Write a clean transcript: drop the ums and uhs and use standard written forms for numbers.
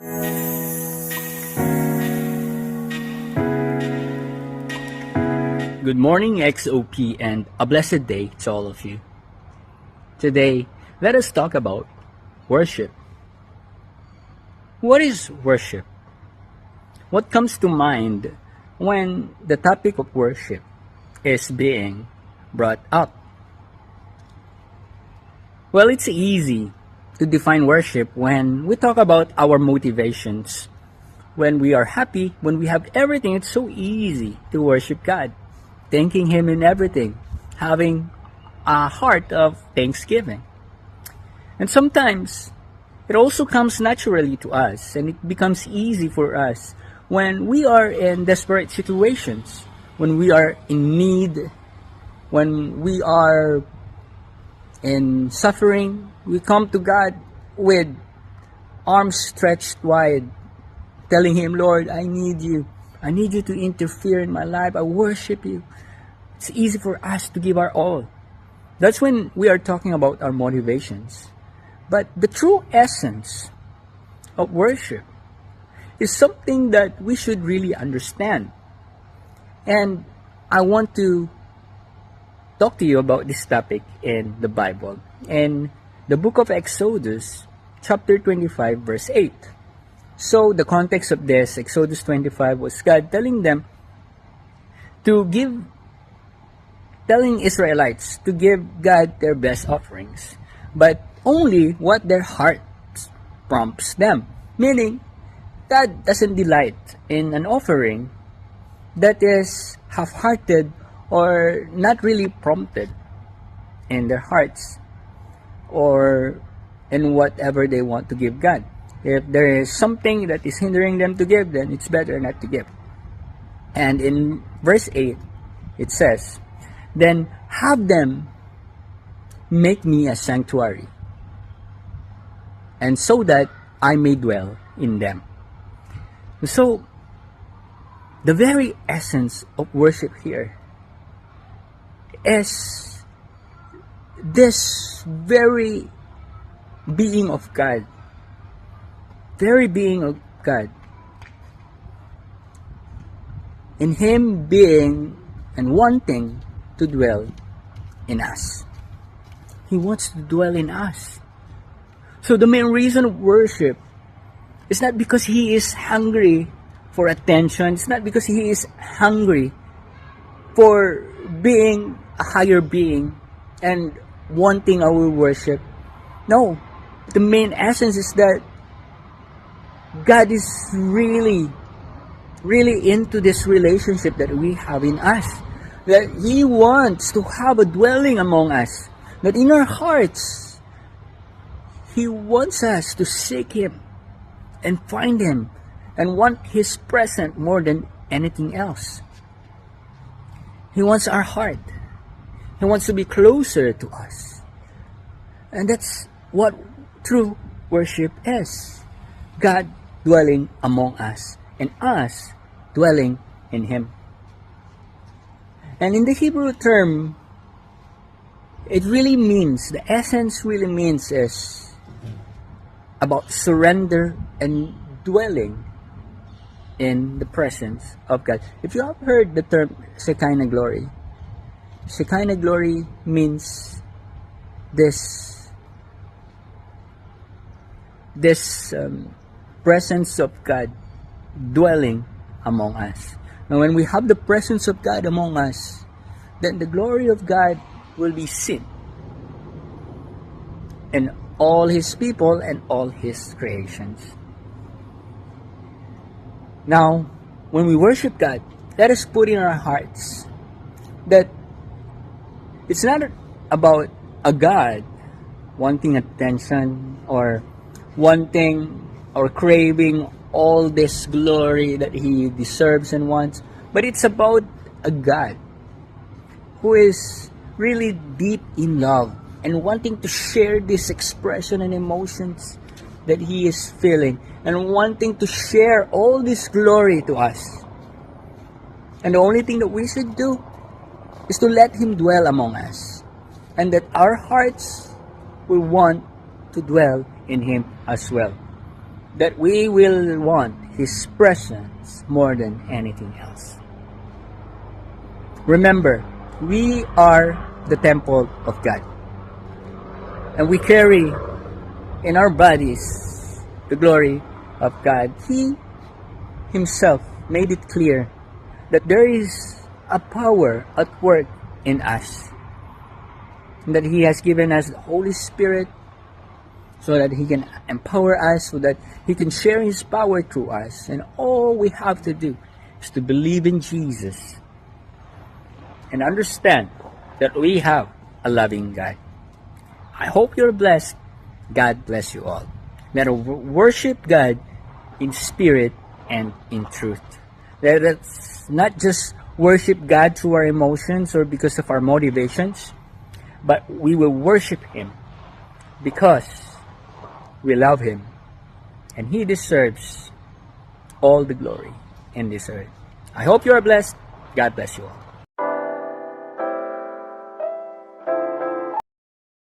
Good morning, XOP, and a blessed day to all of you. Today, let us talk about worship. What is worship? What comes to mind when the topic of worship is being brought up? Well, it's easy to define worship when we talk about our motivations. When we are happy, when we have everything, it's so easy to worship God, thanking Him in everything, having a heart of thanksgiving. And sometimes, it also comes naturally to us, and it becomes easy for us when we are in desperate situations, when we are in need, when we are in suffering. We come to God with arms stretched wide, telling Him, Lord, I need you. I need you to interfere in my life. I worship you. It's easy for us to give our all. That's when we are talking about our motivations. But the true essence of worship is something that we should really understand. And I want to talk to you about this topic in the Bible. In the book of Exodus, chapter 25, verse 8. So the context of this, Exodus 25, was God telling Israelites to give God their best offerings, but only what their heart prompts them. Meaning, God doesn't delight in an offering that is half-hearted or not really prompted in their hearts or in whatever they want to give God. If there is something that is hindering them to give, then it's better not to give. And in verse 8, it says, then have them make me a sanctuary, and so that I may dwell in them. So, the very essence of worship here is this very being of God, in Him being and wanting to dwell in us. He wants to dwell in us. So the main reason of worship is not because He is hungry for attention. It's not because He is hungry for being a higher being and wanting our worship. No, the main essence is that God is really into this relationship that we have in us. That He wants to have a dwelling among us. That in our hearts, He wants us to seek Him and find Him and want His presence more than anything else. He wants our heart. He wants to be closer to us. And that's what true worship is. God dwelling among us and us dwelling in Him. And in the Hebrew term, it really means, the essence really means is about surrender and dwelling in the presence of God. If you have heard the term Shekinah glory means this presence of God dwelling among us. Now, when we have the presence of God among us, then the glory of God will be seen in all His people and all His creations. Now, when we worship God, let us put in our hearts that it's not about a God wanting attention or wanting or craving all this glory that He deserves and wants, but it's about a God who is really deep in love and wanting to share this expression and emotions that He is feeling and wanting to share all this glory to us. And the only thing that we should do is to let Him dwell among us, and that our hearts will want to dwell in Him as well. that we will want His presence more than anything else. Remember, we are the temple of God. And we carry in our bodies the glory of God. He Himself made it clear that there is a power at work in us. And that He has given us the Holy Spirit so that He can empower us, so that He can share His power through us. And all we have to do is to believe in Jesus and understand that we have a loving God. I hope you're blessed. God bless you all. Let us worship God in spirit and in truth. Let us not just worship God through our emotions or because of our motivations, but we will worship Him because we love Him and He deserves all the glory in this earth. I hope you are blessed. God bless you all.